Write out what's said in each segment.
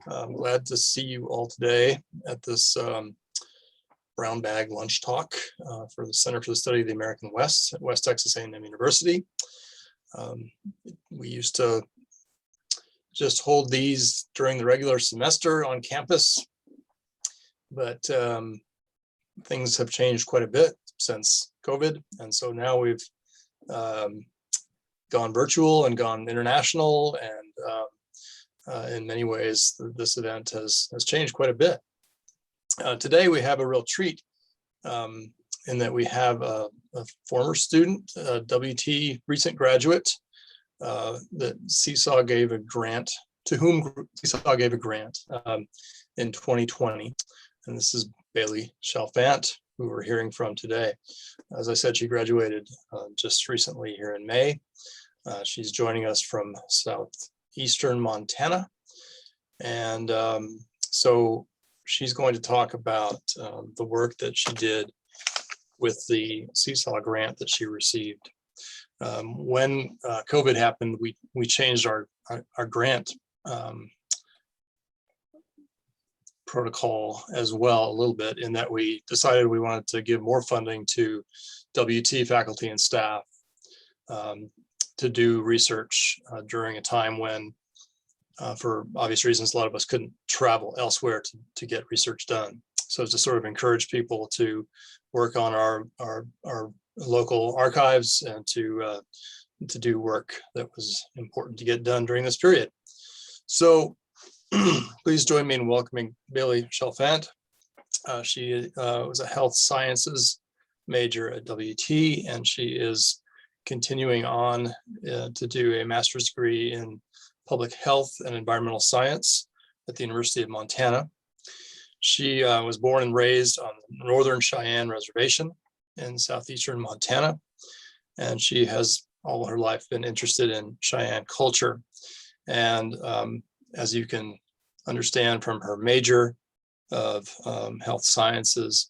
I'm glad to see you all today at this brown bag lunch talk for the Center for the Study of the American West at West Texas A&M University. We used to just hold these during the regular semester on campus, but things have changed quite a bit since COVID. And so now we've gone virtual and gone international, and in many ways, this event has changed quite a bit. Today we have a real treat in that we have a former student, a WT recent graduate that CSAW gave a grant, to whom CSAW gave a grant in 2020. And this is Bailey Chalfant, who we're hearing from today. As I said, she graduated just recently here in May. She's joining us from southeastern Montana. And so she's going to talk about the work that she did with the CSAW grant that she received. When COVID happened, we changed our grant protocol as well a little bit, in that we decided we wanted to give more funding to WT faculty and staff to do research during a time when, for obvious reasons, a lot of us couldn't travel elsewhere to get research done. So to sort of encourage people to work on our local archives and to do work that was important to get done during this period. So please join me in welcoming Bailey Chalfant. She was a health sciences major at WT, and she is continuing on to do a master's degree in public health and environmental science at the University of Montana. She was born and raised on the Northern Cheyenne reservation in southeastern Montana, and she has all her life been interested in Cheyenne culture. And as you can understand from her major of health sciences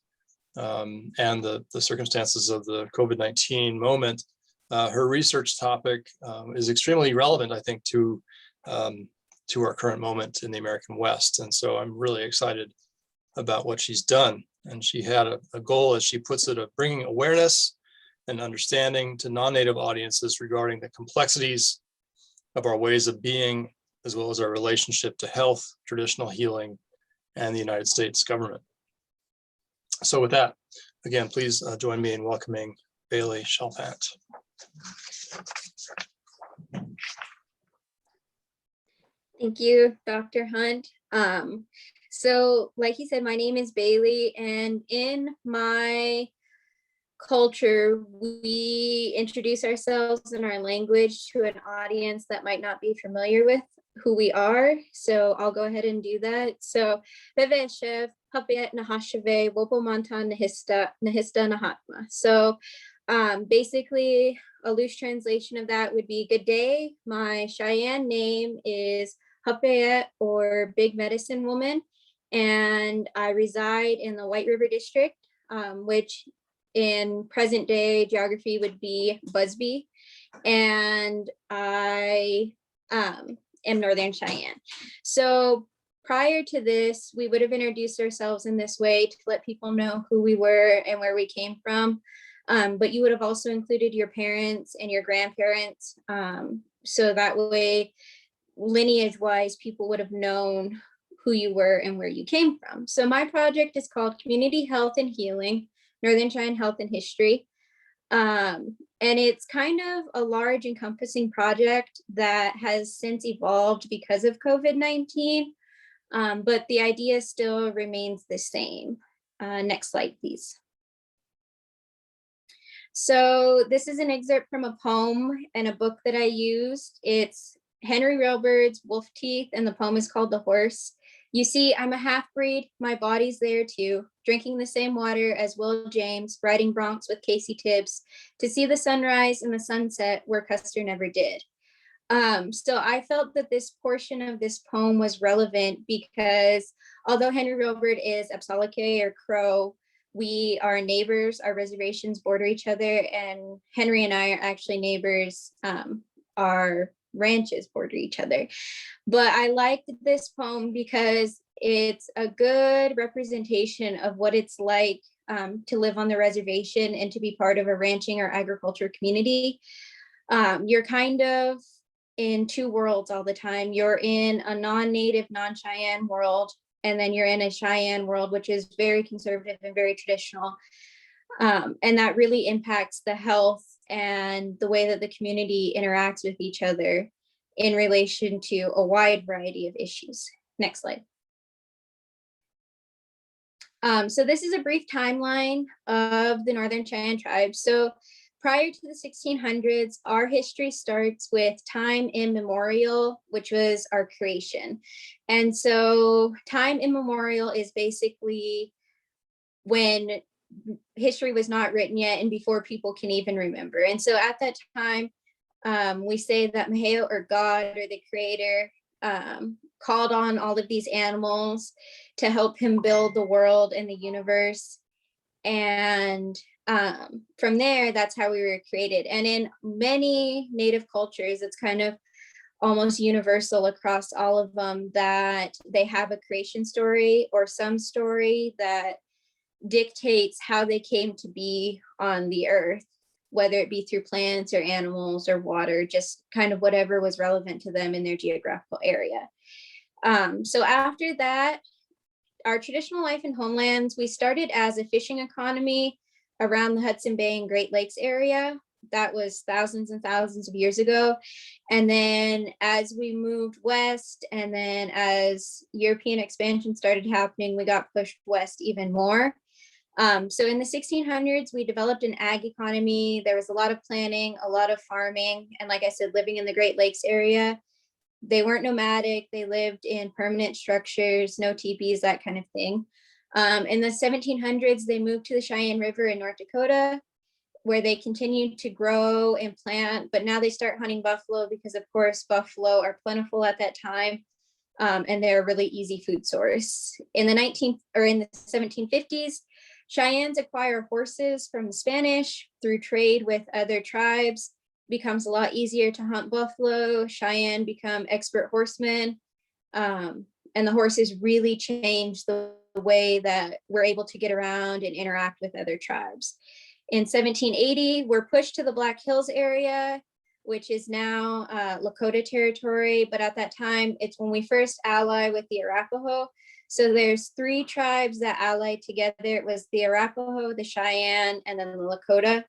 and the circumstances of the COVID-19 moment, her research topic is extremely relevant, I think, to our current moment in the American West. And so I'm really excited about what she's done. And she had a goal, as she puts it, of bringing awareness and understanding to non-native audiences regarding the complexities of our ways of being, as well as our relationship to health, traditional healing, and the United States government. So with that, again, please join me in welcoming Bailey Chalfant. Thank you, Dr. Hunt. So like he said, my name is Bailey, and in my culture, we introduce ourselves in our language to an audience that might not be familiar with who we are. So I'll go ahead and do that. So Beveshev, Papayet Nahashave, Wopomontan Nahista Nahatma. So basically a loose translation of that would be good day. My Cheyenne name is Papayet, or Big Medicine Woman, and I reside in the White River District, which in present day geography would be Busby, and I am Northern Cheyenne. So prior to this, we would have introduced ourselves in this way to let people know who we were and where we came from. But you would have also included your parents and your grandparents. So that way, lineage-wise, people would have known who you were and where you came from. So my project is called Community Health and Healing, Northern Cheyenne Health and History. And it's kind of a large encompassing project that has since evolved because of COVID-19, but the idea still remains the same. Next slide, please. So this is an excerpt from a poem and a book that I used. It's Henry Railbird's Wolf Teeth, and the poem is called The Horse. You see, I'm a half-breed, my body's there too, drinking the same water as Will James, riding broncs with Casey Tibbs, to see the sunrise and the sunset where Custer never did. So I felt that this portion of this poem was relevant because although Henry Railbird is Apsalake or Crow, we are neighbors, our reservations border each other, and Henry and I are actually neighbors. Our ranches border each other. But I liked this poem because it's a good representation of what it's like to live on the reservation and to be part of a ranching or agriculture community. You're kind of in two worlds all the time. You're in a non-native, non-Cheyenne world, and then you're in a Cheyenne world, which is very conservative and very traditional. And that really impacts the health and the way that the community interacts with each other in relation to a wide variety of issues. Next slide. So this is a brief timeline of the Northern Cheyenne tribe. So prior to the 1600s, our history starts with time immemorial, which was our creation. And so time immemorial is basically when history was not written yet and before people can even remember. And so at that time, we say that Maheo, or God, or the creator, called on all of these animals to help him build the world and the universe. And from there, that's how we were created. And in many native cultures, it's kind of almost universal across all of them that they have a creation story or some story that dictates how they came to be on the earth, whether it be through plants or animals or water, just kind of whatever was relevant to them in their geographical area. So after that, our traditional life in homelands, we started as a fishing economy around the Hudson Bay and Great Lakes area. That was thousands and thousands of years ago. And then as we moved west, and then as European expansion started happening, we got pushed west even more. So in the 1600s, we developed an ag economy. There was a lot of planting, a lot of farming, and like I said, living in the Great Lakes area. They weren't nomadic. They lived in permanent structures, no teepees, that kind of thing. In the 1700s, they moved to the Cheyenne River in North Dakota, where they continued to grow and plant, but now they start hunting buffalo because, of course, buffalo are plentiful at that time, and they're a really easy food source. In the 1750s, Cheyennes acquire horses from the Spanish through trade with other tribes. Becomes a lot easier to hunt buffalo. Cheyenne become expert horsemen, and the horses really change the way that we're able to get around and interact with other tribes. In 1780, we're pushed to the Black Hills area, which is now Lakota territory. But at that time, it's when we first ally with the Arapaho. So there's three tribes that allied together. It was the Arapaho, the Cheyenne, and then the Lakota.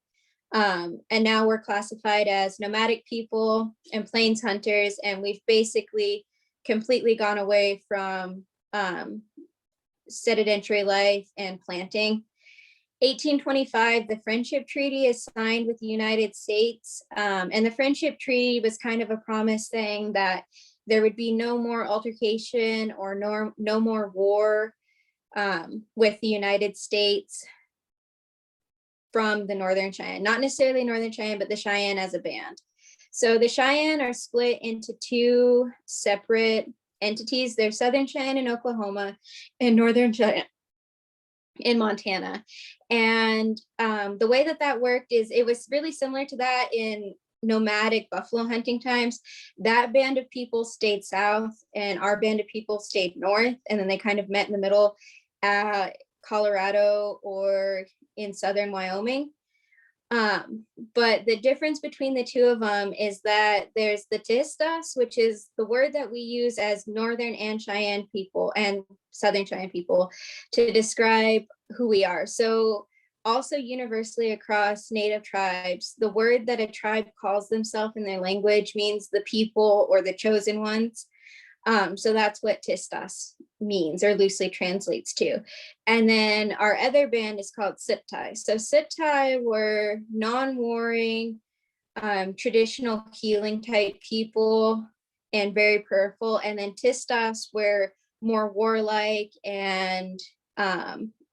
And now we're classified as nomadic people and plains hunters. And we've basically completely gone away from sedentary life and planting. 1825, the Friendship Treaty is signed with the United States. And the Friendship Treaty was kind of a promise saying that there would be no more altercation or no more war with the United States from the Northern Cheyenne, not necessarily Northern Cheyenne, but the Cheyenne as a band. So the Cheyenne are split into two separate entities. There's Southern Cheyenne in Oklahoma and Northern Cheyenne in Montana. And the way that worked is it was really similar to that in nomadic buffalo hunting times. That band of people stayed south and our band of people stayed north, and then they kind of met in the middle at Colorado or in southern Wyoming. But the difference between the two of them is that there's the Tistas, which is the word that we use as Northern and Cheyenne people and Southern Cheyenne people to describe who we are. So also universally across Native tribes, the word that a tribe calls themselves in their language means the people or the chosen ones. So that's what Tistas means or loosely translates to. And then our other band is called Siptai. So Siptai were non-warring, traditional healing type people and very prayerful. And then Tistas were more warlike and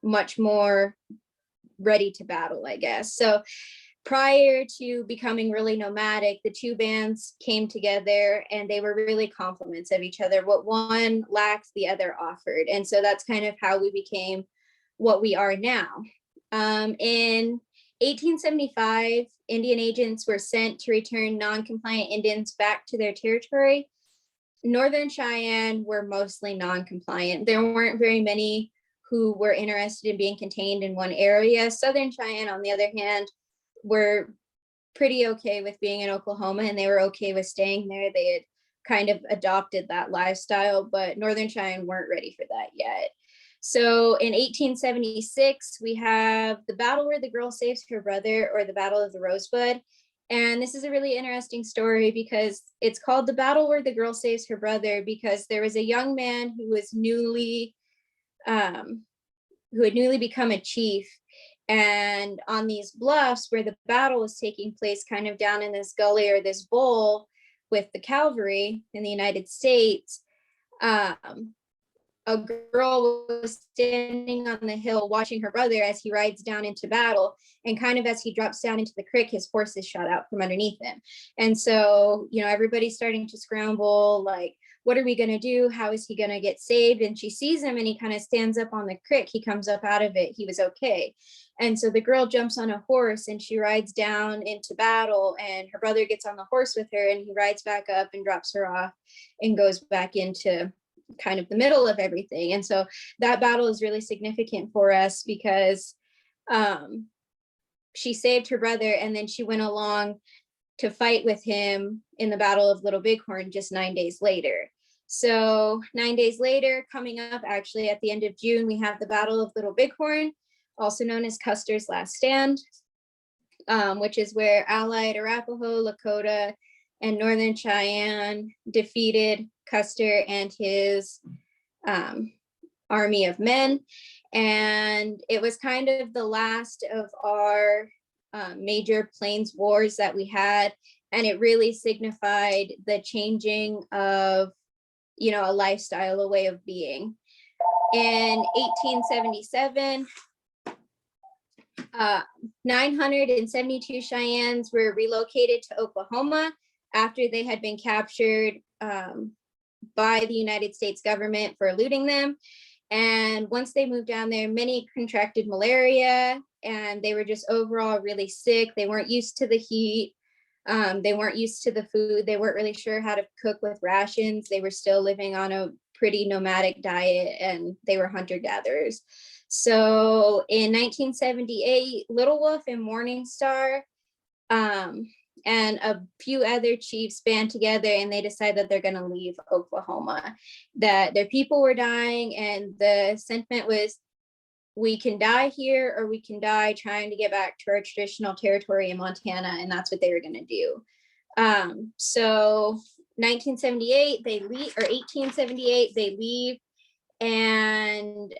much more ready to battle, I guess. So prior to becoming really nomadic, the two bands came together and they were really complements of each other. What one lacked, the other offered. And so that's kind of how we became what we are now. In 1875, Indian agents were sent to return non-compliant Indians back to their territory. Northern Cheyenne were mostly non-compliant. There weren't very many who were interested in being contained in one area. Southern Cheyenne, on the other hand, were pretty okay with being in Oklahoma, and they were okay with staying there. They had kind of adopted that lifestyle, but Northern Cheyenne weren't ready for that yet. So in 1876, we have the battle where the girl saves her brother, or the Battle of the Rosebud. And this is a really interesting story because it's called the battle where the girl saves her brother because there was a young man who was who had newly become a chief. And on these bluffs where the battle was taking place, kind of down in this gully or this bowl with the cavalry in the United States, a girl was standing on the hill watching her brother as he rides down into battle. And kind of as he drops down into the creek, his horse is shot out from underneath him. And so, everybody's starting to scramble, like, what are we going to do? How is he going to get saved? And she sees him and he kind of stands up on the creek. He comes up out of it. He was okay. And so the girl jumps on a horse and she rides down into battle, and her brother gets on the horse with her and he rides back up and drops her off and goes back into kind of the middle of everything. And so that battle is really significant for us because she saved her brother, and then she went along to fight with him in the Battle of Little Bighorn just 9 days later. So 9 days later, coming up actually at the end of June, we have the Battle of Little Bighorn, also known as Custer's Last Stand, which is where allied Arapaho, Lakota, and Northern Cheyenne defeated Custer and his army of men. And it was kind of the last of our major plains wars that we had. And it really signified the changing of, a lifestyle, a way of being. In 1877, 972 Cheyennes were relocated to Oklahoma after they had been captured by the United States government for looting them. And once they moved down there, many contracted malaria, and they were just overall really sick. They weren't used to the heat. They weren't used to the food. They weren't really sure how to cook with rations. They were still living on a pretty nomadic diet, and they were hunter-gatherers. So in 1978, Little Wolf and Morning Star and a few other chiefs band together, and they decide that they're going to leave Oklahoma, that their people were dying, and the sentiment was, we can die here or we can die trying to get back to our traditional territory in Montana. And that's what they were going to do. So 1978, they leave, or 1878, they leave, and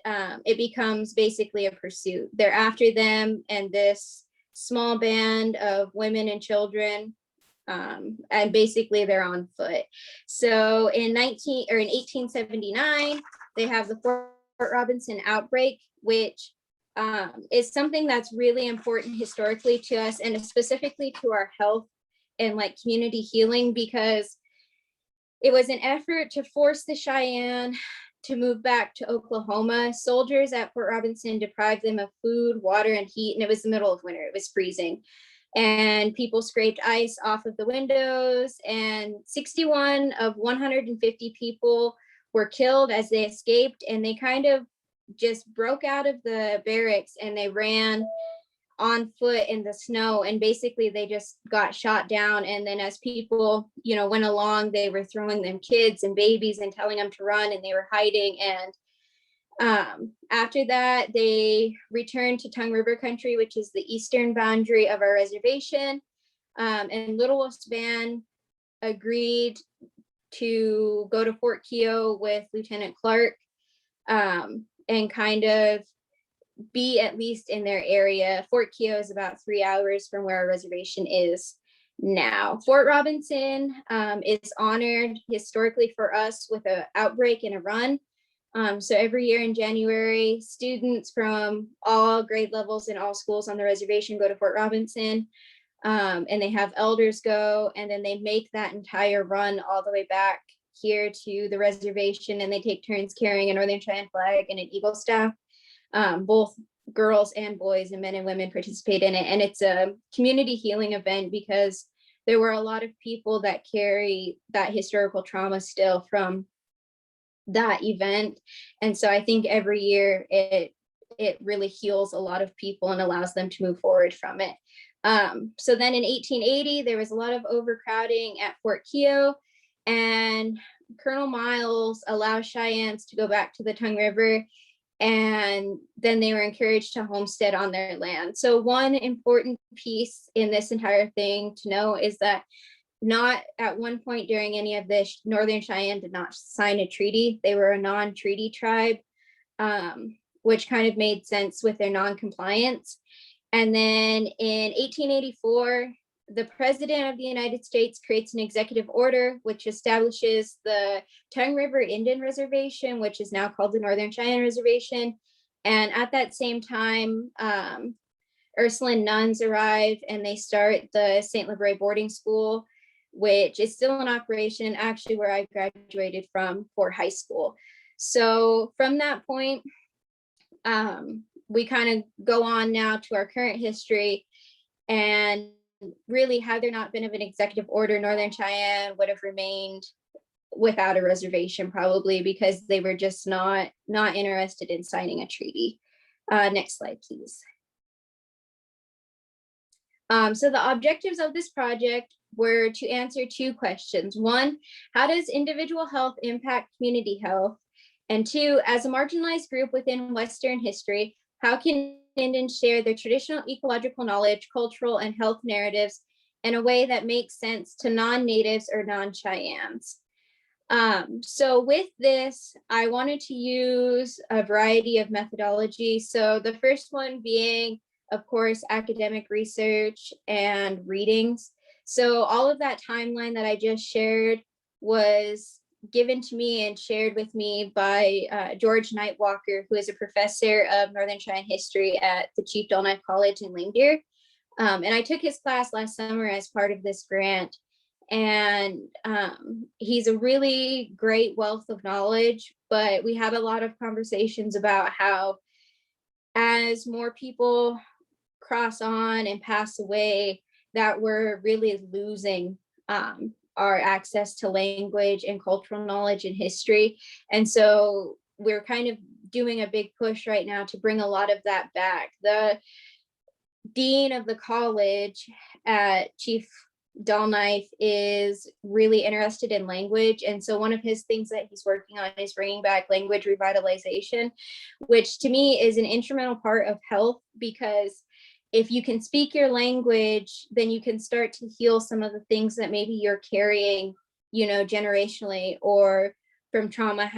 it becomes basically a pursuit. They're after them and this small band of women and children, and basically they're on foot. So in 1879, they have the Fort Robinson outbreak, which is something that's really important historically to us, and specifically to our health and like community healing, because it was an effort to force the Cheyenne to move back to Oklahoma. Soldiers at Fort Robinson deprived them of food, water, and heat, and it was the middle of winter. It was freezing. And people scraped ice off of the windows, and 61 of 150 people were killed as they escaped, and they kind of just broke out of the barracks and they ran on foot in the snow, and basically they just got shot down. And then as people went along, they were throwing them kids and babies and telling them to run, and they were hiding. And after that, they returned to Tongue River country, which is the eastern boundary of our reservation, and Little Wolf's band agreed to go to Fort Keogh with Lieutenant Clark, and kind of be at least in their area. Fort Keogh is about 3 hours from where our reservation is now. Fort Robinson is honored historically for us with an outbreak and a run. So every year in January, students from all grade levels and all schools on the reservation go to Fort Robinson, and they have elders go, and then they make that entire run all the way back here to the reservation, and they take turns carrying a Northern Cheyenne flag and an eagle staff. Both girls and boys and men and women participate in it. And it's a community healing event because there were a lot of people that carry that historical trauma still from that event. And so I think every year it really heals a lot of people and allows them to move forward from it. So then in 1880, there was a lot of overcrowding at Fort Keogh, and Colonel Miles allowed Cheyennes to go back to the Tongue River, and then they were encouraged to homestead on their land. So one important piece in this entire thing to know is that not at one point during any of this, Northern Cheyenne did not sign a treaty. They were a non-treaty tribe, which kind of made sense with their non-compliance. And then in 1884, the President of the United States creates an executive order which establishes the Tongue River Indian Reservation, which is now called the Northern Cheyenne Reservation. And at that same time, Ursuline nuns arrive and they start the St. Libre boarding school, which is still in operation, and actually where I graduated from for high school. So from that point, we kind of go on now to our current history, and really, had there not been of an executive order, Northern Cheyenne would have remained without a reservation, probably because they were just not interested in signing a treaty. Next slide, please. So the objectives of this project were to answer two questions. One, how does individual health impact community health? And two, as a marginalized group within Western history, how can Indians share their traditional ecological knowledge, cultural, and health narratives in a way that makes sense to non-natives or non-Cheyennes? So with this, I wanted to use a variety of methodology. So the first one being, of course, academic research and readings. So all of that timeline that I just shared was given to me and shared with me by George Nightwalker, who is a professor of Northern Cheyenne history at the Chief Del Knife College in Reindeer. And I took his class last summer as part of this grant. And he's a really great wealth of knowledge, but we had a lot of conversations about how as more people cross on and pass away, that we're really losing our access to language and cultural knowledge and history. And so we're kind of doing a big push right now to bring a lot of that back. The dean of the college at Chief Del Knife is really interested in language. And so one of his things that he's working on is bringing back language revitalization, which to me is an instrumental part of health, because if you can speak your language, then you can start to heal some of the things that maybe you're carrying, generationally, or from trauma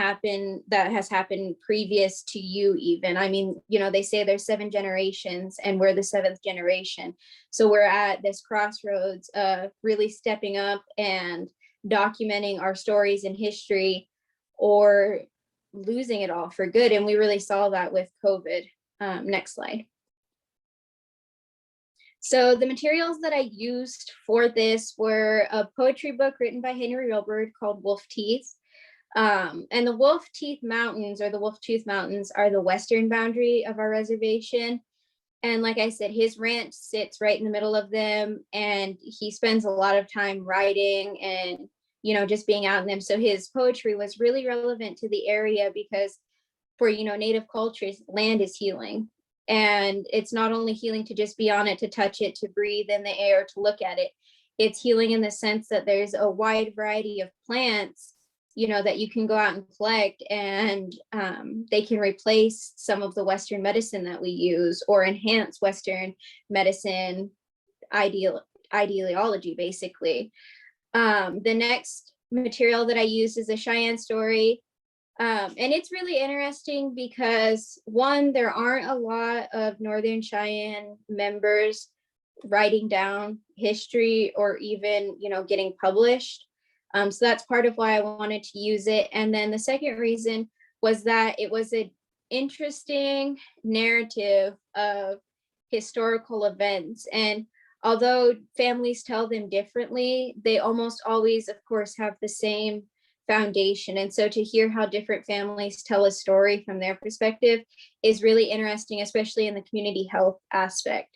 that has happened previous to you even. I mean, they say there's 7 generations and we're the 7th generation. So we're at this crossroads of really stepping up and documenting our stories and history, or losing it all for good. And we really saw that with COVID. Next slide. So the materials that I used for this were a poetry book written by Henry Rilbert called Wolf Teeth. And the Wolf Teeth Mountains, or the Wolf Tooth Mountains, are the western boundary of our reservation. And like I said, his ranch sits right in the middle of them, and he spends a lot of time writing and, just being out in them. So his poetry was really relevant to the area because for, Native cultures, land is healing. And it's not only healing to just be on it, to touch it, to breathe in the air, to look at it. It's healing in the sense that there's a wide variety of plants, that you can go out and collect, and they can replace some of the Western medicine that we use, or enhance Western medicine ideology, basically. The next material that I used is a Cheyenne story. And it's really interesting because, one, there aren't a lot of Northern Cheyenne members writing down history or even, getting published. So that's part of why I wanted to use it. And then the second reason was that it was an interesting narrative of historical events. And although families tell them differently, they almost always, of course, have the same foundation. And so to hear how different families tell a story from their perspective is really interesting, especially in the community health aspect.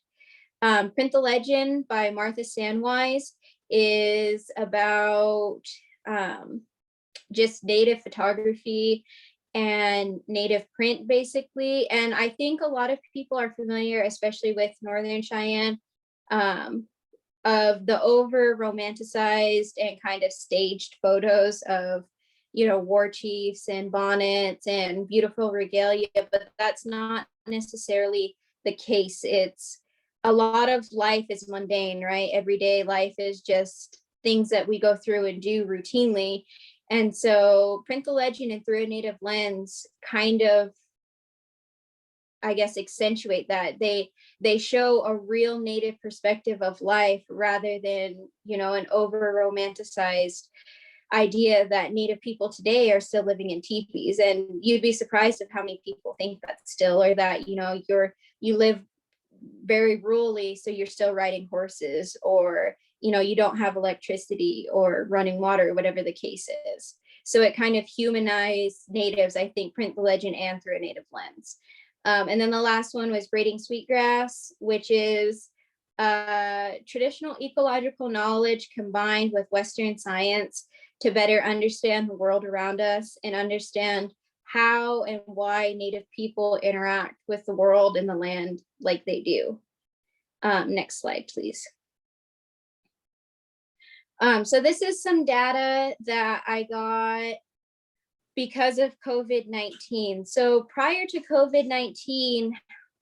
Print the Legend by Martha Sandwise is about just Native photography and Native print, basically. And I think a lot of people are familiar, especially with Northern Cheyenne, of the over romanticized and kind of staged photos of, you know, war chiefs and bonnets and beautiful regalia, but that's not necessarily the case. It's a lot of life is mundane, right? Everyday life is just things that we go through and do routinely. And so Print the Legend and Through a Native Lens kind of, I guess, accentuate that. They show a real Native perspective of life rather than, you know, an over romanticized idea that Native people today are still living in teepees. And you'd be surprised at how many people think that still, or that, you know, you live very rurally, so you're still riding horses, or, you know, you don't have electricity or running water, whatever the case is. So it kind of humanized Natives, I think, Print the Legend and Through a Native Lens. And then the last one was Braiding Sweetgrass, which is traditional ecological knowledge combined with Western science to better understand the world around us and understand how and why Native people interact with the world and the land like they do. Next slide, please. So this is some data that I got because of COVID-19. So prior to COVID-19,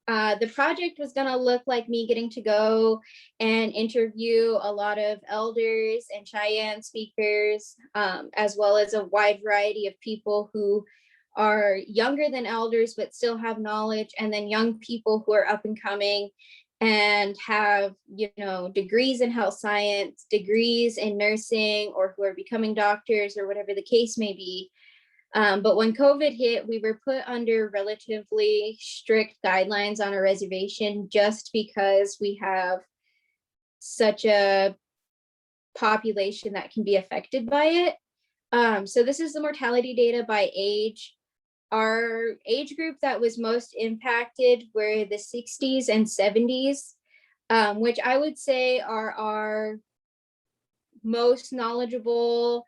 the project was going to look like me getting to go and interview a lot of elders and Cheyenne speakers, as well as a wide variety of people who are younger than elders but still have knowledge, and then young people who are up and coming and have, you know, degrees in health science, degrees in nursing, or who are becoming doctors, or whatever the case may be. But when COVID hit, we were put under relatively strict guidelines on a reservation just because we have such a population that can be affected by it. So this is the mortality data by age. Our age group that was most impacted were the 60s and 70s, which I would say are our most knowledgeable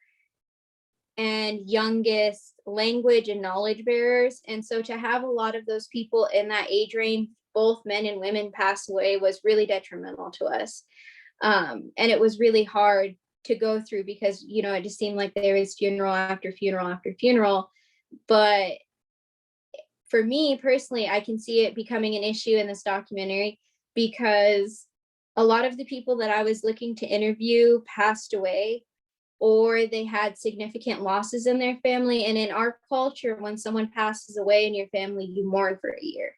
and youngest language and knowledge bearers. And so to have a lot of those people in that age range, both men and women, pass away was really detrimental to us. And it was really hard to go through because, you know, it just seemed like there was funeral after funeral after funeral. But for me personally, I can see it becoming an issue in this documentary because a lot of the people that I was looking to interview passed away, or they had significant losses in their family. And in our culture, when someone passes away in your family, you mourn for a year.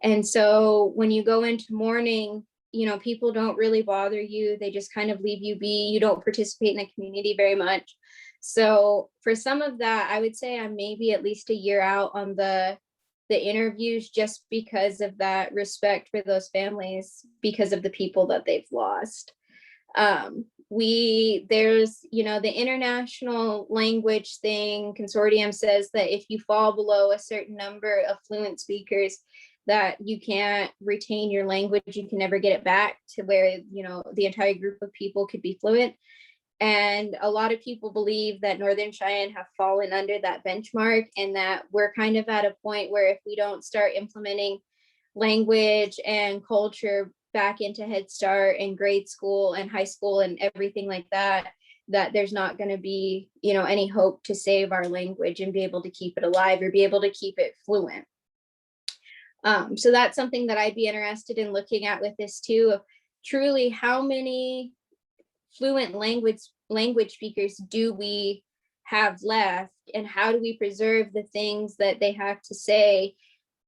And so when you go into mourning, you know, people don't really bother you. They just kind of leave you be. You don't participate in the community very much. So for some of that, I would say I'm maybe at least a year out on the interviews, just because of that respect for those families, because of the people that they've lost. There's, you know, the international language thing consortium says that if you fall below a certain number of fluent speakers, that you can't retain your language, you can never get it back to where, you know, the entire group of people could be fluent. And a lot of people believe that Northern Cheyenne have fallen under that benchmark, and that we're kind of at a point where if we don't start implementing language and culture back into Head Start and grade school and high school and everything like that, that there's not going to be, you know, any hope to save our language and be able to keep it alive or be able to keep it fluent. So that's something that I'd be interested in looking at with this too, of truly how many fluent language speakers do we have left, and how do we preserve the things that they have to say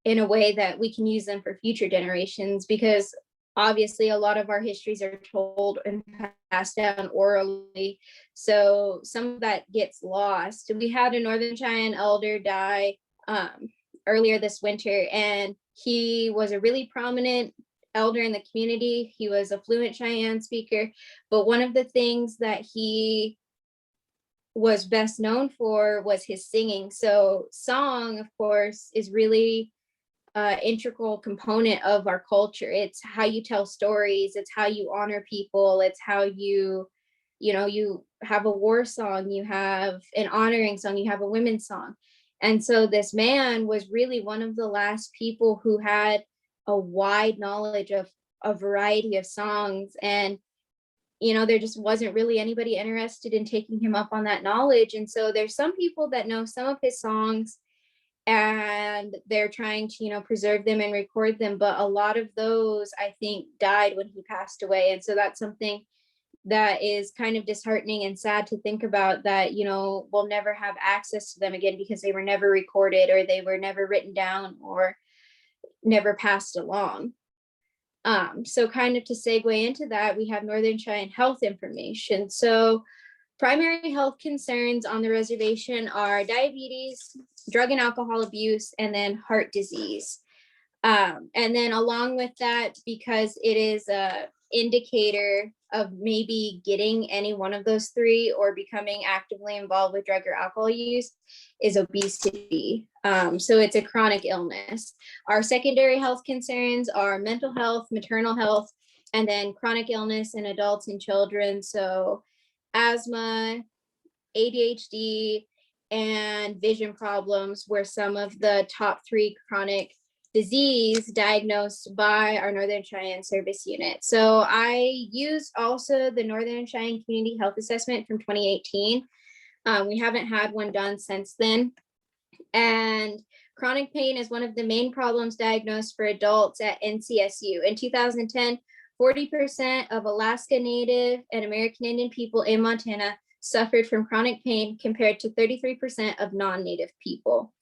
in a way that we can use them for future generations, because obviously a lot of our histories are told and passed down orally, so some of that gets lost. We had a Northern Cheyenne elder die earlier this winter, and he was a really prominent elder in the community. He was a fluent Cheyenne speaker, but one of the things that he was best known for was his singing. So song, of course, is really integral component of our culture. It's how you tell stories, it's how you honor people, it's how you have a war song, you have an honoring song, you have a women's song. And so this man was really one of the last people who had a wide knowledge of a variety of songs. And there just wasn't really anybody interested in taking him up on that knowledge. And so there's some people that know some of his songs and they're trying to, preserve them and record them. But a lot of those, I think, died when he passed away. And so that's something that is kind of disheartening and sad to think about, that, we'll never have access to them again because they were never recorded, or they were never written down, or never passed along. So kind of to segue into that, we have Northern Cheyenne health information. So primary health concerns on the reservation are diabetes, drug and alcohol abuse, and then heart disease. And then along with that, because it is a indicator of maybe getting any one of those three or becoming actively involved with drug or alcohol use, is obesity. So it's a chronic illness. Our secondary health concerns are mental health, maternal health, and then chronic illness in adults and children. So asthma, ADHD, and vision problems were some of the top 3 chronic disease diagnosed by our Northern Cheyenne Service Unit. So I used also the Northern Cheyenne Community Health Assessment from 2018. We haven't had one done since then. And chronic pain is one of the main problems diagnosed for adults at NCSU. In 2010, 40% of Alaska Native and American Indian people in Montana suffered from chronic pain, compared to 33% of non-Native people.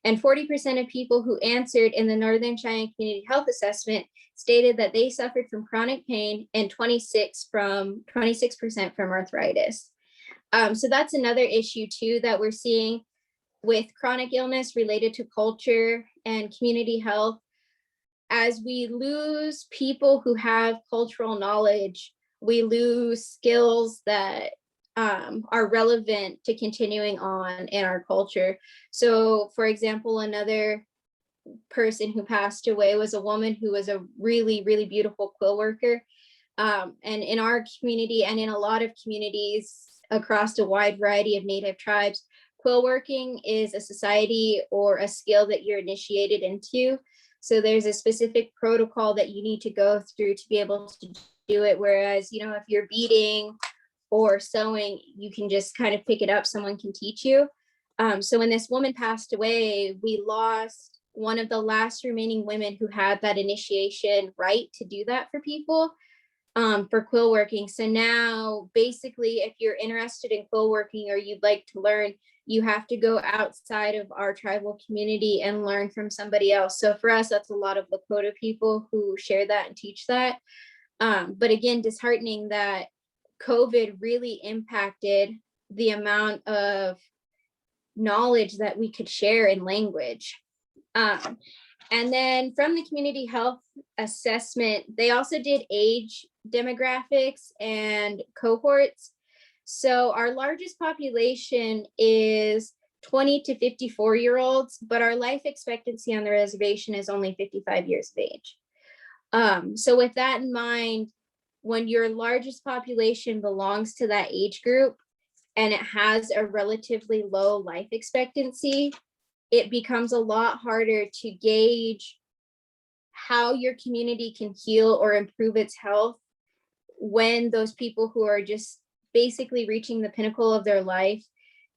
And 40% of people who answered in the Northern Cheyenne Community Health Assessment stated that they suffered from chronic pain, and 26% from arthritis. So that's another issue too that we're seeing with chronic illness related to culture and community health. As we lose people who have cultural knowledge, we lose skills that are relevant to continuing on in our culture. So, for example, another person who passed away was a woman who was a really, really beautiful quill worker. And in our community, and in a lot of communities across a wide variety of Native tribes, quill working is a society or a skill that you're initiated into. So there's a specific protocol that you need to go through to be able to do it. Whereas, if you're beading or sewing, you can just kind of pick it up, someone can teach you. So when this woman passed away, we lost one of the last remaining women who had that initiation right to do that for people, for quill working. So now basically, if you're interested in quill working or you'd like to learn, you have to go outside of our tribal community and learn from somebody else. So for us, that's a lot of Lakota people who share that and teach that. But again, disheartening that COVID really impacted the amount of knowledge that we could share in language. And then from the community health assessment, they also did age demographics and cohorts. So our largest population is 20 to 54-year-olds, but our life expectancy on the reservation is only 55 years of age. So with that in mind, when your largest population belongs to that age group and it has a relatively low life expectancy, it becomes a lot harder to gauge how your community can heal or improve its health when those people who are just basically reaching the pinnacle of their life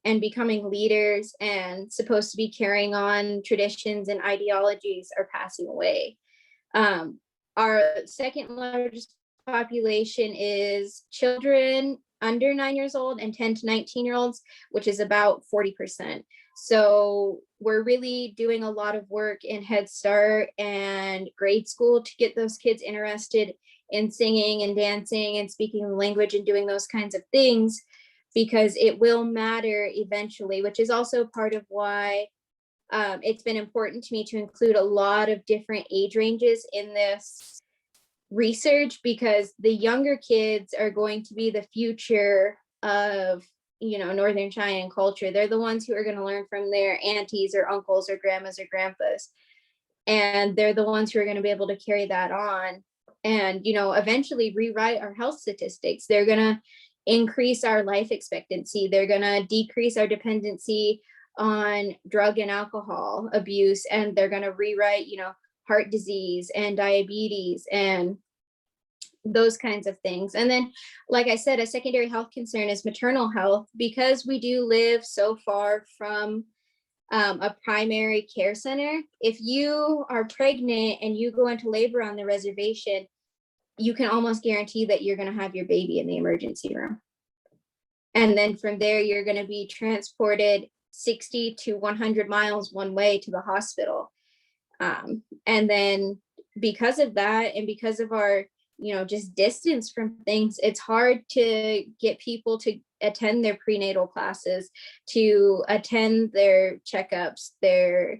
and becoming leaders and supposed to be carrying on traditions and ideologies are passing away. Our second largest population is children under 9 years old and 10 to 19-year-olds, which is about 40%. So we're really doing a lot of work in Head Start and grade school to get those kids interested in singing and dancing and speaking the language and doing those kinds of things, because it will matter eventually, which is also part of why it's been important to me to include a lot of different age ranges in this research, because the younger kids are going to be the future of Northern Cheyenne culture. They're the ones who are going to learn from their aunties or uncles or grandmas or grandpas. And they're the ones who are going to be able to carry that on and, eventually rewrite our health statistics. They're going to increase our life expectancy. They're going to decrease our dependency on drug and alcohol abuse. And they're going to rewrite, heart disease and diabetes and those kinds of things. And then, like I said, a secondary health concern is maternal health, because we do live so far from a primary care center. If you are pregnant and you go into labor on the reservation, you can almost guarantee that you're going to have your baby in the emergency room. And then from there, you're going to be transported 60 to 100 miles one way to the hospital. And then because of that, and because of our just distance from things, it's hard to get people to attend their prenatal classes, to attend their checkups, their,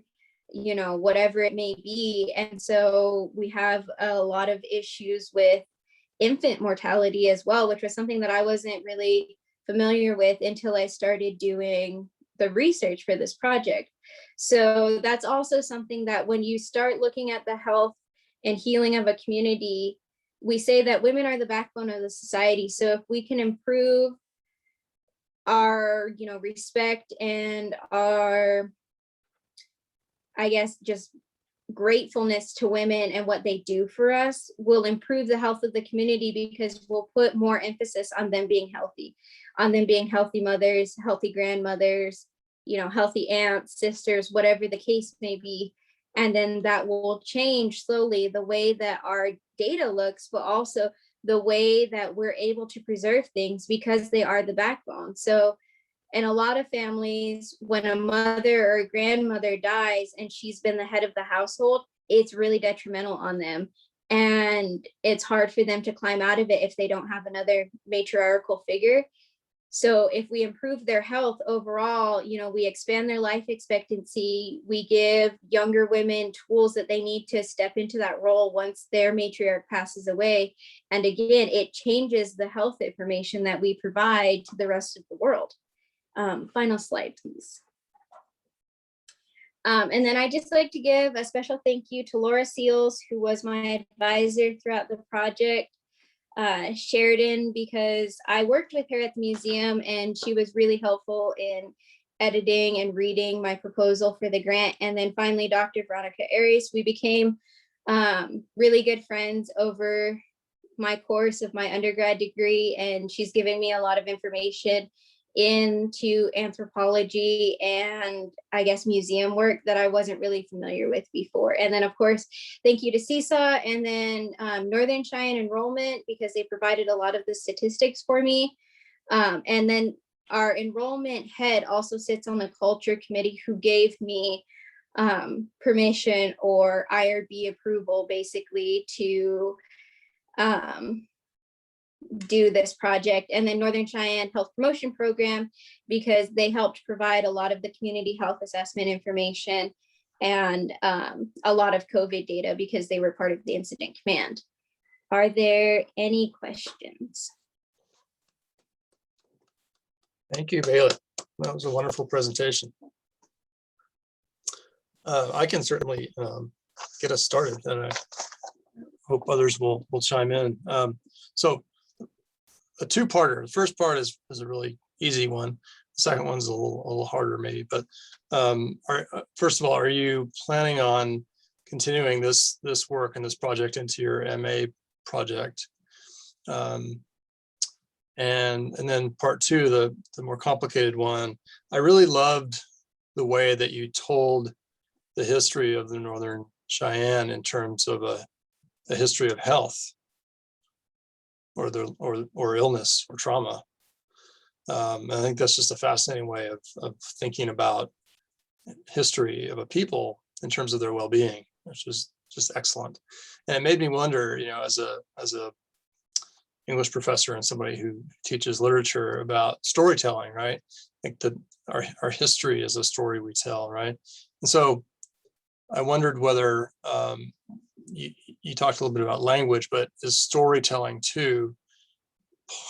whatever it may be. And so we have a lot of issues with infant mortality as well, which was something that I wasn't really familiar with until I started doing the research for this project. So that's also something that when you start looking at the health and healing of a community, we say that women are the backbone of the society. So if we can improve our, respect and our, I guess, just gratefulness to women and what they do for us, will improve the health of the community, because we'll put more emphasis on them being healthy, on them being healthy mothers, healthy grandmothers, healthy aunts, sisters, whatever the case may be. And then that will change slowly the way that our data looks, but also the way that we're able to preserve things, because they are the backbone. So in a lot of families, when a mother or a grandmother dies and she's been the head of the household, it's really detrimental on them. And it's hard for them to climb out of it if they don't have another matriarchal figure. So if we improve their health overall, we expand their life expectancy, we give younger women tools that they need to step into that role once their matriarch passes away. And again, it changes the health information that we provide to the rest of the world. Final slide, please. And then I just like to give a special thank you to Laura Seals, who was my advisor throughout the project. Sheridan, because I worked with her at the museum and she was really helpful in editing and reading my proposal for the grant. And then finally, Dr. Veronica Aries, we became really good friends over my course of my undergrad degree, and she's giving me a lot of information into anthropology and I guess museum work that I wasn't really familiar with before. And then of course, thank you to CSAW and then Northern Cheyenne Enrollment, because they provided a lot of the statistics for me. And then our enrollment head also sits on the culture committee, who gave me permission or IRB approval basically to do this project. And then Northern Cheyenne Health Promotion Program, because they helped provide a lot of the community health assessment information and a lot of COVID data, because they were part of the incident command. Are there any questions? Thank you, Bailey. That was a wonderful presentation. I can certainly get us started, and I hope others will chime in. So a two-parter. The first part is a really easy one. The second one's a little harder maybe, but first of all, are you planning on continuing this work and this project into your MA project? And then part two, the more complicated one, I really loved the way that you told the history of the Northern Cheyenne in terms of a history of health or illness or trauma. I think that's just a fascinating way of thinking about history of a people in terms of their well-being, which is just excellent. And it made me wonder, as a English professor and somebody who teaches literature, about storytelling, right? Like our history is a story we tell, right? And so I wondered whether you talked a little bit about language, but is storytelling too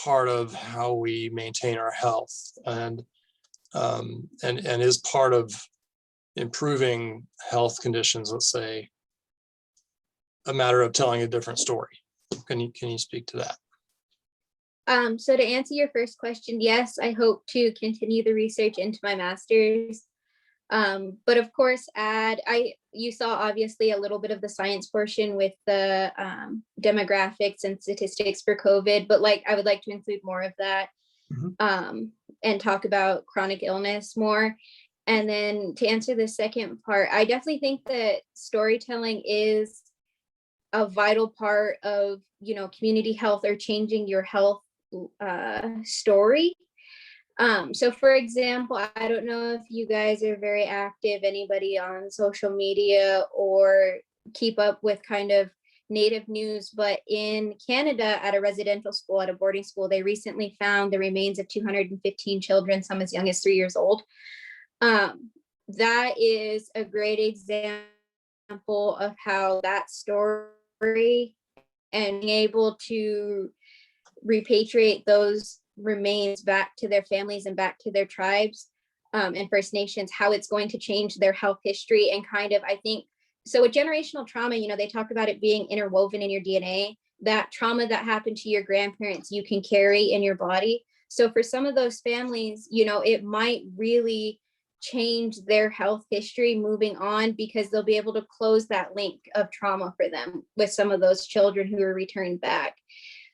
part of how we maintain our health, and is part of improving health conditions, let's say, a matter of telling a different story. Can you speak to that? So to answer your first question, yes, I hope to continue the research into my master's. But of course, you saw obviously a little bit of the science portion with the demographics and statistics for COVID, but like I would like to include more of that, and talk about chronic illness more. And then to answer the second part, I definitely think that storytelling is a vital part of, community health or changing your health story. So for example, I don't know if you guys are very active, anybody on social media, or keep up with kind of Native news, but in Canada at a residential school, at a boarding school, they recently found the remains of 215 children, some as young as 3 years old. That is a great example of how that story and being able to repatriate those remains back to their families and back to their tribes, and First Nations, how it's going to change their health history. And kind of, I think, so with generational trauma, they talk about it being interwoven in your DNA. That trauma that happened to your grandparents, you can carry in your body. So for some of those families, it might really change their health history moving on, because they'll be able to close that link of trauma for them with some of those children who are returned back.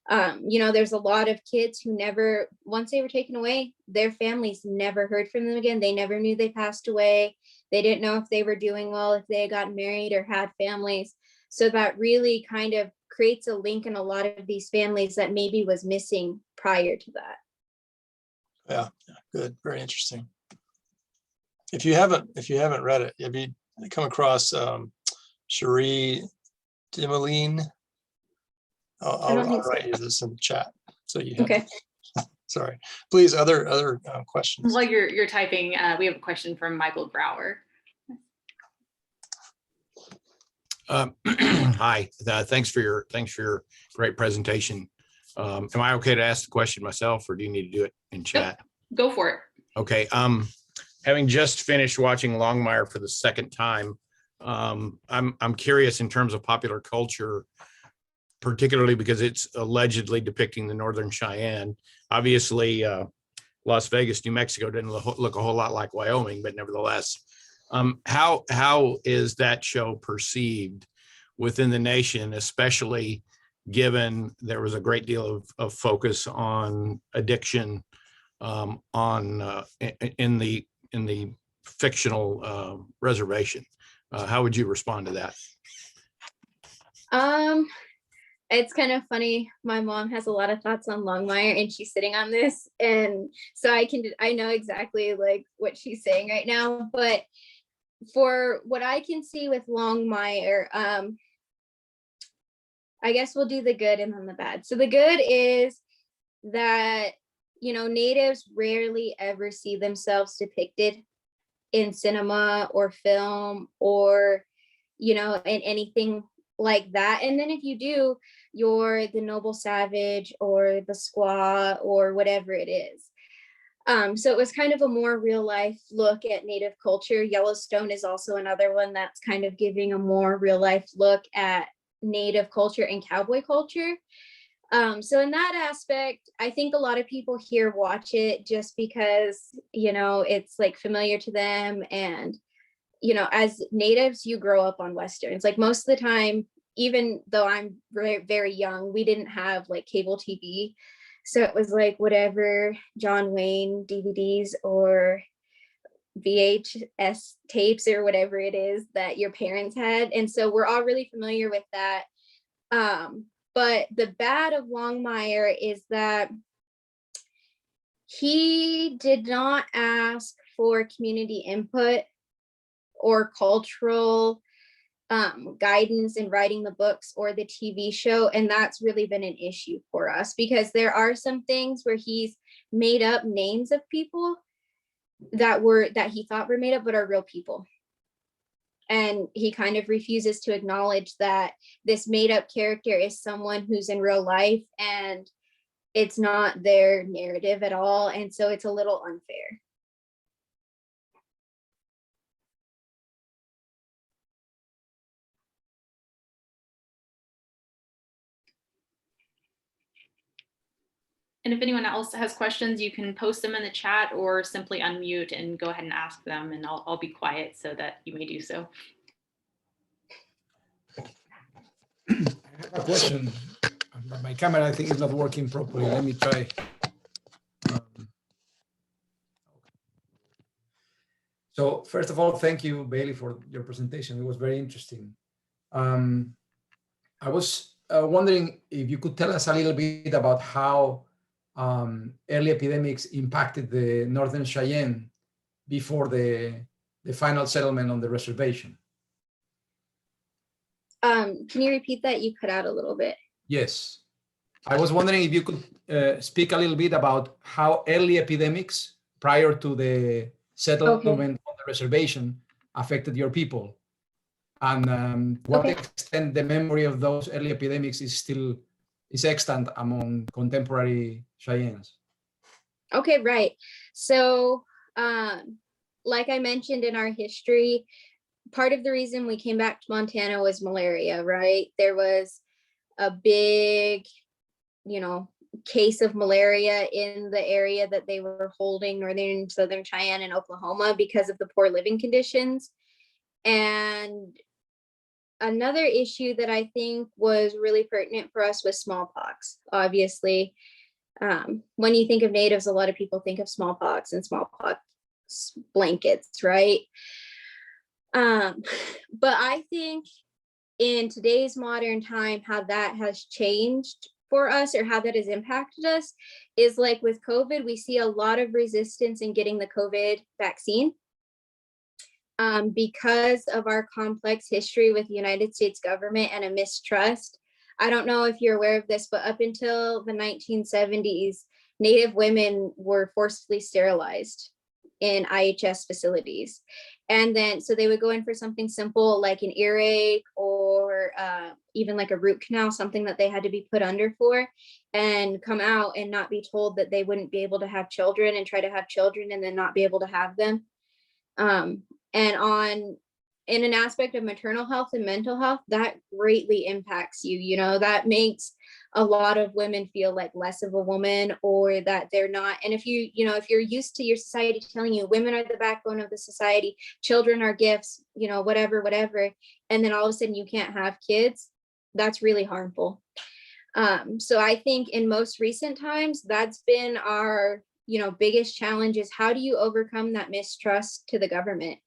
There's a lot of kids who never, once they were taken away, their families never heard from them again. They never knew they passed away. They didn't know if they were doing well, if they had gotten married or had families. So that really kind of creates a link in a lot of these families that maybe was missing prior to that. Yeah, good, very interesting. If you haven't read it, have you come across Cherie Dimaline? I'll write you this in the chat so you have. Okay. Sorry. Please, other questions. While you're typing, we have a question from Michael Brower. Hi. Thanks for your great presentation. Am I okay to ask the question myself, or do you need to do it in chat? Go for it. Okay. Having just finished watching Longmire for the second time, I'm curious in terms of popular culture, particularly because it's allegedly depicting the Northern Cheyenne. Obviously, Las Vegas, New Mexico didn't look a whole lot like Wyoming, but nevertheless, how is that show perceived within the nation, especially given there was a great deal of focus on addiction in the fictional reservation? How would you respond to that? It's kind of funny. My mom has a lot of thoughts on Longmire, and she's sitting on this, and so I know exactly like what she's saying right now. But for what I can see with Longmire, I guess we'll do the good and then the bad. So the good is that natives rarely ever see themselves depicted in cinema or film or in anything like that. And then if you do, you're the noble savage or the squaw or whatever it is. So it was kind of a more real life look at Native culture. Yellowstone is also another one that's kind of giving a more real life look at Native culture and cowboy culture. So in that aspect, I think a lot of people here watch it just because, it's like familiar to them. And, as natives, you grow up on Westerns. Like most of the time, even though I'm very, very young, we didn't have like cable TV. So it was like whatever John Wayne DVDs or VHS tapes or whatever it is that your parents had. And so we're all really familiar with that. But the bad of Longmire is that he did not ask for community input or cultural guidance in writing the books or the TV show. And that's really been an issue for us, because there are some things where he's made up names of people that he thought were made up, but are real people. And he kind of refuses to acknowledge that this made up character is someone who's in real life. And it's not their narrative at all. And so it's a little unfair. And if anyone else has questions, you can post them in the chat or simply unmute and go ahead and ask them, and I'll be quiet so that you may do so. I have a question. My camera, I think, is not working properly. Let me try. So first of all, thank you, Bailey, for your presentation. It was very interesting. I was wondering if you could tell us a little bit about how early epidemics impacted the Northern Cheyenne before the final settlement on the reservation. Can you repeat that? You cut out a little bit. Yes. I was wondering if you could speak a little bit about how early epidemics prior to the settlement on the reservation affected your people, and what extent the memory of those early epidemics is extant among contemporary Cheyennes. Okay, right. So, like I mentioned in our history, part of the reason we came back to Montana was malaria, right? There was a big, case of malaria in the area that they were holding, Northern Southern Cheyenne and Oklahoma, because of the poor living conditions. And another issue that I think was really pertinent for us was smallpox. Obviously, when you think of natives, a lot of people think of smallpox and smallpox blankets, right? But I think in today's modern time, how that has changed for us, or how that has impacted us, is like with COVID, we see a lot of resistance in getting the COVID vaccine. Because of our complex history with the United States government and a mistrust. I don't know if you're aware of this, but up until the 1970s, Native women were forcibly sterilized in IHS facilities. And then, so they would go in for something simple like an earache or even like a root canal, something that they had to be put under for, and come out and not be told that they wouldn't be able to have children, and try to have children and then not be able to have them. And in an aspect of maternal health and mental health, that greatly impacts you. That makes a lot of women feel like less of a woman, or that they're not. And if if you're used to your society telling you women are the backbone of the society, children are gifts, whatever, and then all of a sudden you can't have kids, that's really harmful. So I think in most recent times, that's been our biggest challenge, is how do you overcome that mistrust to the government,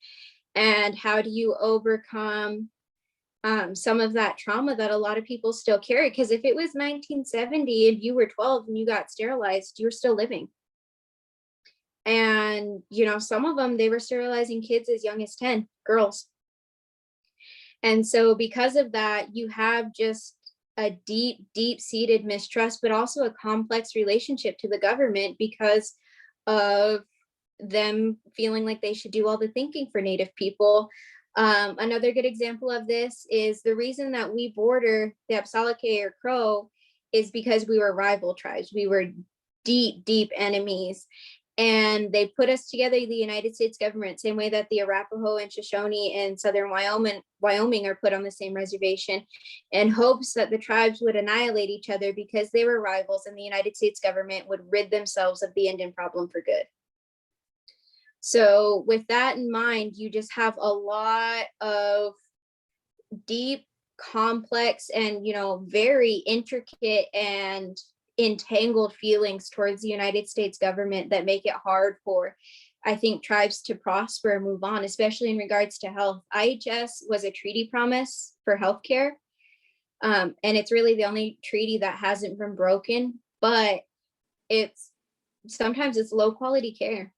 and how do you overcome some of that trauma that a lot of people still carry? Because if it was 1970 and you were 12 and you got sterilized, you're still living. And some of them, they were sterilizing kids as young as 10, girls. And so because of that, you have just a deep-seated mistrust, but also a complex relationship to the government because of them feeling like they should do all the thinking for Native people. Another good example of this is the reason that we border the Apsalake or Crow is because we were rival tribes. We were deep enemies. And they put us together, the United States government, same way that the Arapaho and Shoshone in southern Wyoming are put on the same reservation, in hopes that the tribes would annihilate each other because they were rivals, and the United States government would rid themselves of the Indian problem for good. So with that in mind, you just have a lot of deep, complex, and very intricate and entangled feelings towards the United States government that make it hard for, I think, tribes to prosper and move on, especially in regards to health. IHS was a treaty promise for healthcare, and it's really the only treaty that hasn't been broken, but sometimes it's low quality care.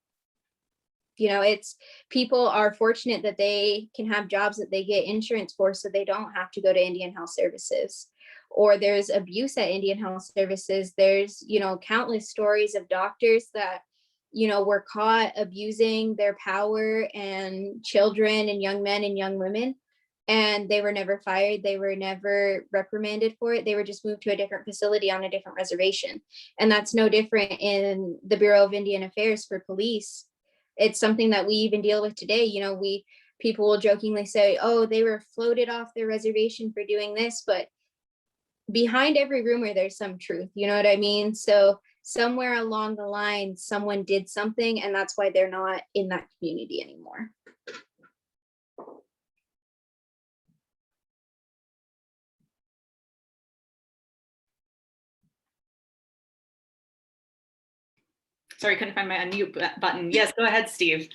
It's people are fortunate that they can have jobs that they get insurance for, so they don't have to go to Indian Health Services. Or there's abuse at Indian Health Services. There's, countless stories of doctors that, were caught abusing their power and children and young men and young women. and they were never fired. They were never reprimanded for it. They were just moved to a different facility on a different reservation. And that's no different in the Bureau of Indian Affairs for police. It's something that we even deal with today. You know, people will jokingly say, oh, they were floated off their reservation for doing this, but behind every rumor, there's some truth. You know what I mean? So somewhere along the line, someone did something, and that's why they're not in that community anymore. Sorry, couldn't find my unmute button. Yes, go ahead, Steve.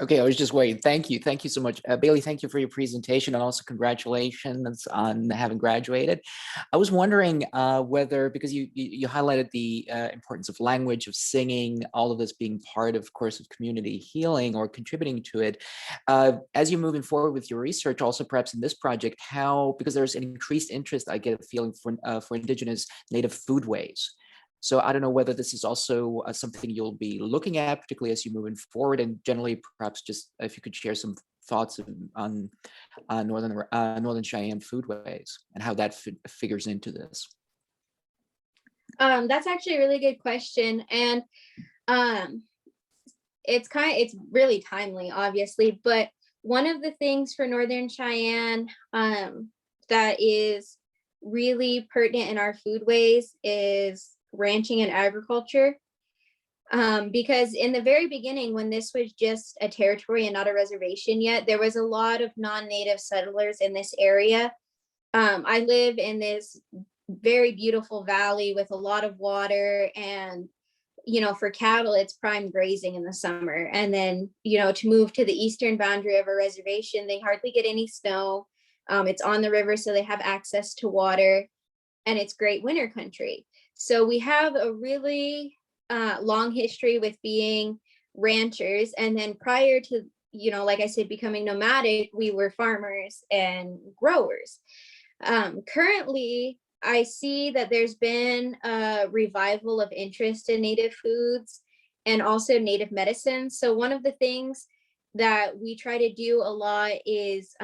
Okay, I was just waiting. Thank you. Thank you so much. Bailey, thank you for your presentation, and also congratulations on having graduated. I was wondering whether, because you highlighted the importance of language, of singing, all of this being part of course of community healing or contributing to it. As you're moving forward with your research, also perhaps in this project, how, because there's an increased interest, I get a feeling, for Indigenous native foodways. So I don't know whether this is also something you'll be looking at, particularly as you're moving forward, and generally perhaps just if you could share some thoughts on Northern Cheyenne foodways and how that figures into this. That's actually a really good question. And it's really timely, obviously, but one of the things for Northern Cheyenne that is really pertinent in our foodways is ranching and agriculture, because in the very beginning, when this was just a territory and not a reservation yet, there was a lot of non-native settlers in this area. I live in this very beautiful valley with a lot of water, and you know, for cattle, it's prime grazing in the summer. And then, you know, to move to the eastern boundary of a reservation, they hardly get any snow. It's on the river, so they have access to water, and it's great winter country. So we have a really long history with being ranchers. And then prior to, you know, like I said, becoming nomadic, we were farmers and growers. Currently, I see that there's been a revival of interest in native foods and also native medicine. So one of the things that we try to do a lot is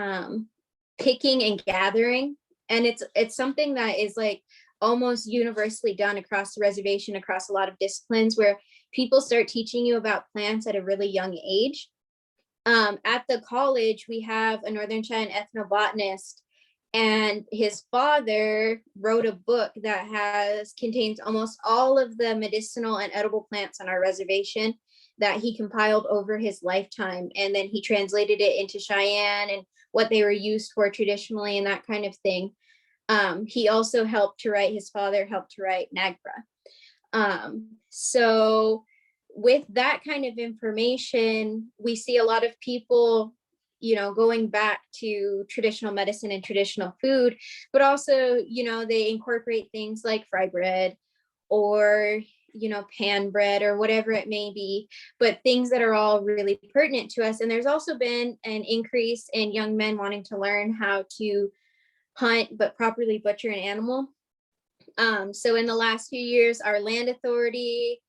picking and gathering. And it's something that is like almost universally done across the reservation, across a lot of disciplines, where people start teaching you about plants at a really young age. At the college, we have a Northern Cheyenne ethnobotanist, and his father wrote a book that contains almost all of the medicinal and edible plants on our reservation that he compiled over his lifetime. And then he translated it into Cheyenne and what they were used for traditionally and that kind of thing. He also his father helped to write NAGPRA. So with that kind of information, we see a lot of people, you know, going back to traditional medicine and traditional food, but also, you know, they incorporate things like fry bread or, you know, pan bread or whatever it may be, but things that are all really pertinent to us. And there's also been an increase in young men wanting to learn how to hunt but properly butcher an animal. So in the last few years, our land authority,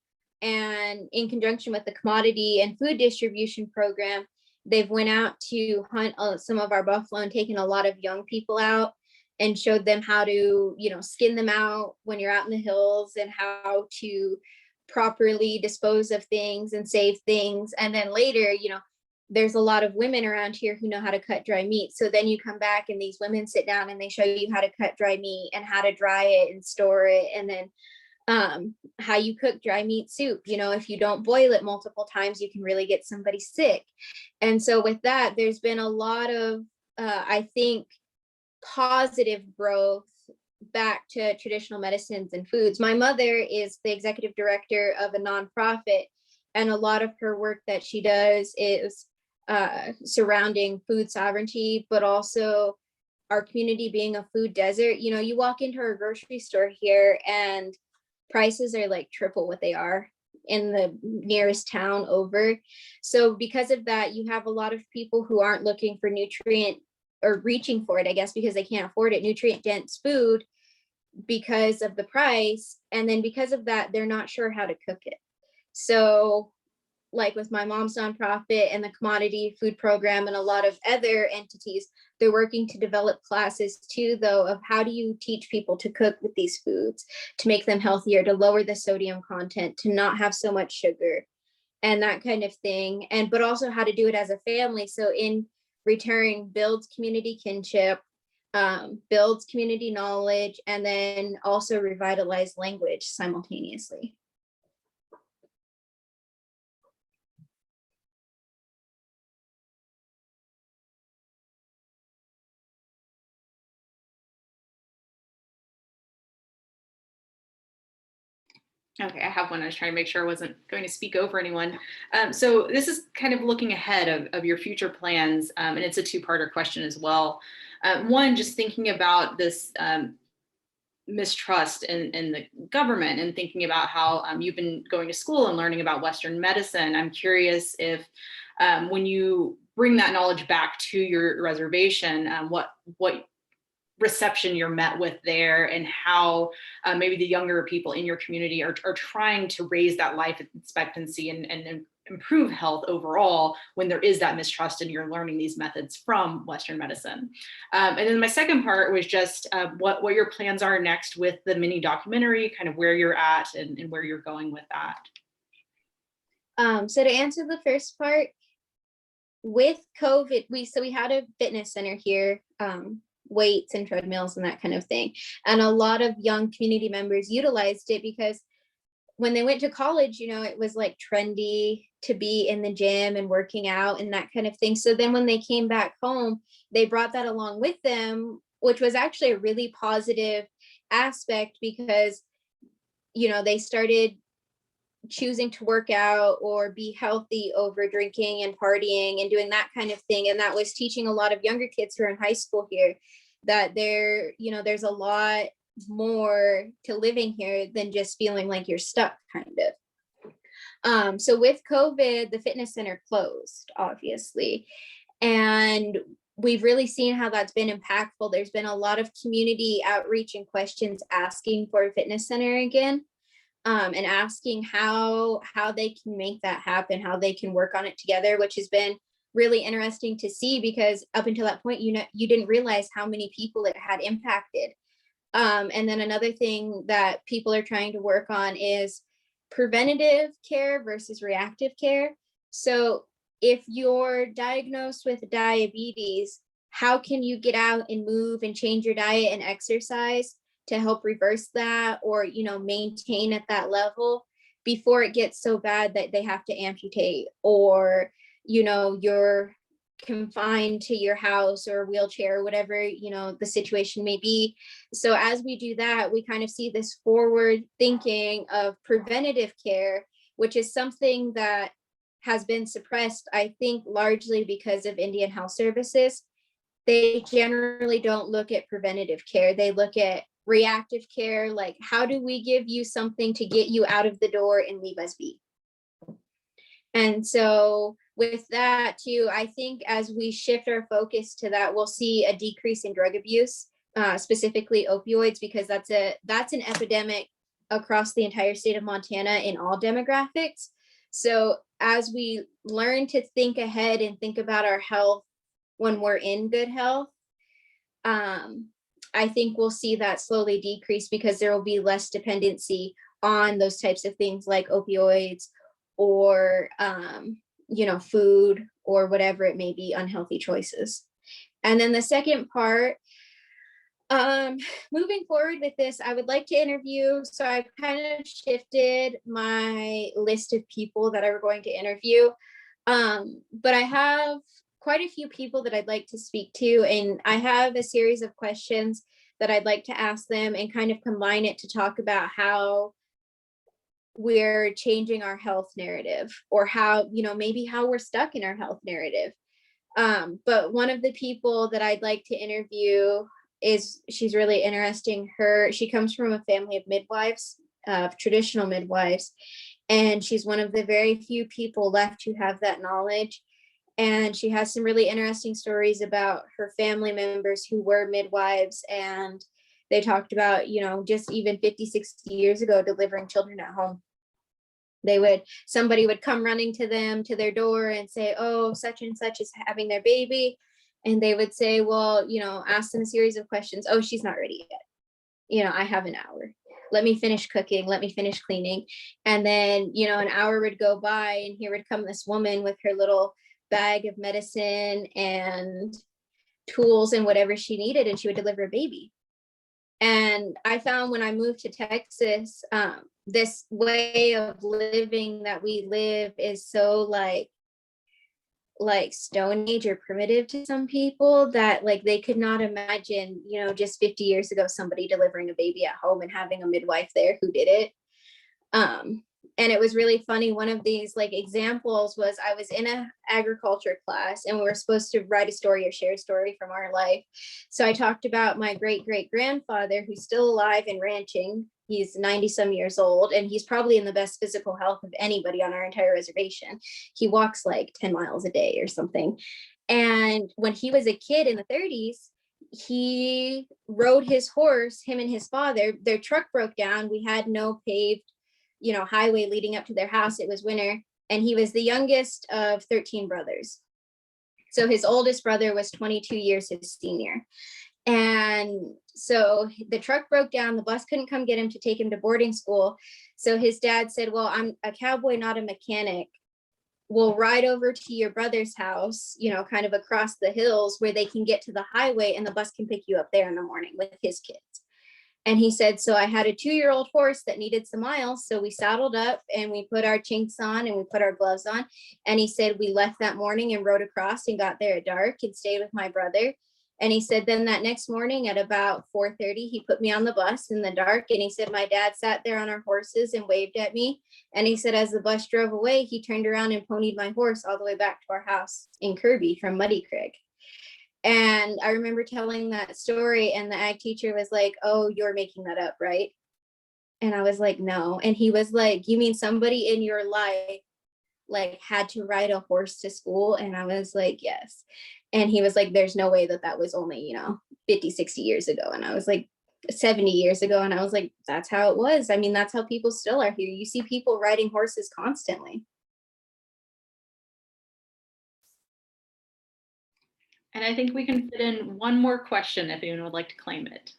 and in conjunction with the commodity and food distribution program, they've went out to hunt some of our buffalo and taken a lot of young people out and showed them how to, you know, skin them out when you're out in the hills and how to properly dispose of things and save things. And then later, you know, there's a lot of women around here who know how to cut dry meat. So then you come back and these women sit down and they show you how to cut dry meat and how to dry it and store it. And then how you cook dry meat soup. You know, if you don't boil it multiple times, you can really get somebody sick. And so with that, there's been a lot of, I think, positive growth back to traditional medicines and foods. My mother is the executive director of a nonprofit, and a lot of her work that she does is surrounding food sovereignty, but also our community being a food desert. You know, you walk into our grocery store here and prices are like triple what they are in the nearest town over. So because of that, you have a lot of people who aren't looking for nutrient or reaching for it, I guess, because they can't afford it, nutrient dense food because of the price. And then because of that, they're not sure how to cook it. So like with my mom's nonprofit and the commodity food program and a lot of other entities, they're working to develop classes too, though, of how do you teach people to cook with these foods, to make them healthier, to lower the sodium content, to not have so much sugar and that kind of thing. And but also how to do it as a family. So in return, builds community kinship, builds community knowledge, and then also revitalize language simultaneously. Okay, I have one. I was trying to make sure I wasn't going to speak over anyone. So this is kind of looking ahead of your future plans, and it's a two-parter question as well. One, just thinking about this mistrust in the government and thinking about how you've been going to school and learning about Western medicine. I'm curious if when you bring that knowledge back to your reservation, what reception you're met with there, and how maybe the younger people in your community are trying to raise that life expectancy and improve health overall when there is that mistrust and you're learning these methods from Western medicine. And then my second part was just what your plans are next with the mini documentary, kind of where you're at and where you're going with that. So to answer the first part, with COVID, we had a fitness center here, weights and treadmills and that kind of thing. And a lot of young community members utilized it because when they went to college, it was like trendy to be in the gym and working out and that kind of thing. So then when they came back home, they brought that along with them, which was actually a really positive aspect because, they started choosing to work out or be healthy over drinking and partying and doing that kind of thing. And that was teaching a lot of younger kids who are in high school here that there's a lot more to living here than just feeling like you're stuck, kind of. So with COVID, the fitness center closed, obviously. And we've really seen how that's been impactful. There's been a lot of community outreach and questions asking for a fitness center again. And asking how they can make that happen, how they can work on it together, which has been really interesting to see because up until that point, you didn't realize how many people it had impacted. And then another thing that people are trying to work on is preventative care versus reactive care. So if you're diagnosed with diabetes, how can you get out and move and change your diet and exercise to help reverse that or, maintain at that level before it gets so bad that they have to amputate or, you're confined to your house or wheelchair or whatever, the situation may be. So as we do that, we kind of see this forward thinking of preventative care, which is something that has been suppressed, I think, largely because of Indian Health Services. They generally don't look at preventative care. They look at reactive care, like how do we give you something to get you out of the door and leave us be? And so with that too, I think as we shift our focus to that, we'll see a decrease in drug abuse, specifically opioids, because that's an epidemic across the entire state of Montana in all demographics. So as we learn to think ahead and think about our health when we're in good health, I think we'll see that slowly decrease because there will be less dependency on those types of things like opioids or, food or whatever it may be, unhealthy choices. And then the second part, moving forward with this, I would like to interview. So I've kind of shifted my list of people that I were going to interview. But I have quite a few people that I'd like to speak to, and I have a series of questions that I'd like to ask them and kind of combine it to talk about how we're changing our health narrative or how, maybe how we're stuck in our health narrative. But one of the people that I'd like to interview she's really interesting. She comes from a family of midwives, traditional midwives, and she's one of the very few people left who have that knowledge. And she has some really interesting stories about her family members who were midwives. And they talked about, just even 50, 60 years ago, delivering children at home. Somebody would come running to them, to their door and say, oh, such and such is having their baby. And they would say, well, ask them a series of questions. Oh, she's not ready yet. I have an hour. Let me finish cooking. Let me finish cleaning. And then, an hour would go by and here would come this woman with her little bag of medicine and tools and whatever she needed, and she would deliver a baby. And I found when I moved to Texas, this way of living that we live is so like Stone Age or primitive to some people that like they could not imagine, just 50 years ago, somebody delivering a baby at home and having a midwife there who did it. And it was really funny. One of these like examples was I was in an agriculture class and we were supposed to write a story or share a story from our life. So I talked about my great-great-grandfather who's still alive and ranching. He's 90 some years old and he's probably in the best physical health of anybody on our entire reservation. He walks like 10 miles a day or something. And when he was a kid in the 30s, he rode his horse, him and his father. Their truck broke down. We had no paved highway leading up to their house. It was winter and he was the youngest of 13 brothers. So his oldest brother was 22 years his senior. And so the truck broke down, the bus couldn't come get him to take him to boarding school. So his dad said, well, I'm a cowboy, not a mechanic. We'll ride over to your brother's house, kind of across the hills where they can get to the highway and the bus can pick you up there in the morning with his kids. And he said, so I had a 2-year-old horse that needed some miles. So we saddled up and we put our chinks on and we put our gloves on. And he said, we left that morning and rode across and got there at dark and stayed with my brother. And he said, then that next morning at about 4:30, he put me on the bus in the dark. And he said, my dad sat there on our horses and waved at me. And he said, as the bus drove away, he turned around and ponied my horse all the way back to our house in Kirby from Muddy Creek. And I remember telling that story and the ag teacher was like, oh, you're making that up, right? And I was like, no. And he was like, you mean somebody in your life like had to ride a horse to school? And I was like, yes. And he was like, there's no way that was only, 50, 60 years ago. And I was like, 70 years ago. And I was like, that's how it was. I mean, that's how people still are here. You see people riding horses constantly. And I think we can fit in one more question if anyone would like to claim it.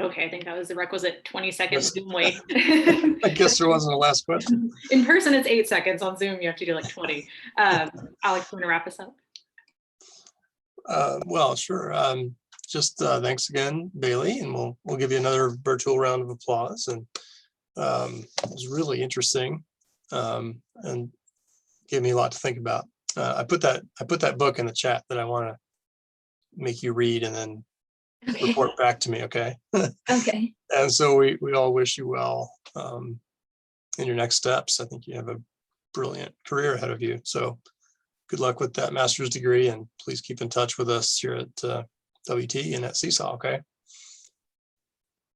Okay, I think that was the requisite 20-second Zoom wait. I guess there wasn't a last question. In person, it's 8 seconds. On Zoom, you have to do like 20. Alex, you want to wrap us up? Well, sure. Just thanks again, Bailey, and we'll give you another virtual round of applause. And it was really interesting and gave me a lot to think about. I put that book in the chat that I want to make you read and then report back to me. Okay. Okay. And so we all wish you well in your next steps. I think you have a brilliant career ahead of you. So good luck with that master's degree, and please keep in touch with us here at WT and at CSAW. Okay.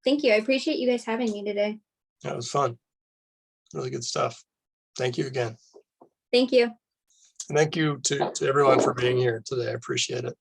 Thank you. I appreciate you guys having me today. That was fun. Really good stuff. Thank you again. Thank you. And thank you to everyone for being here today. I appreciate it.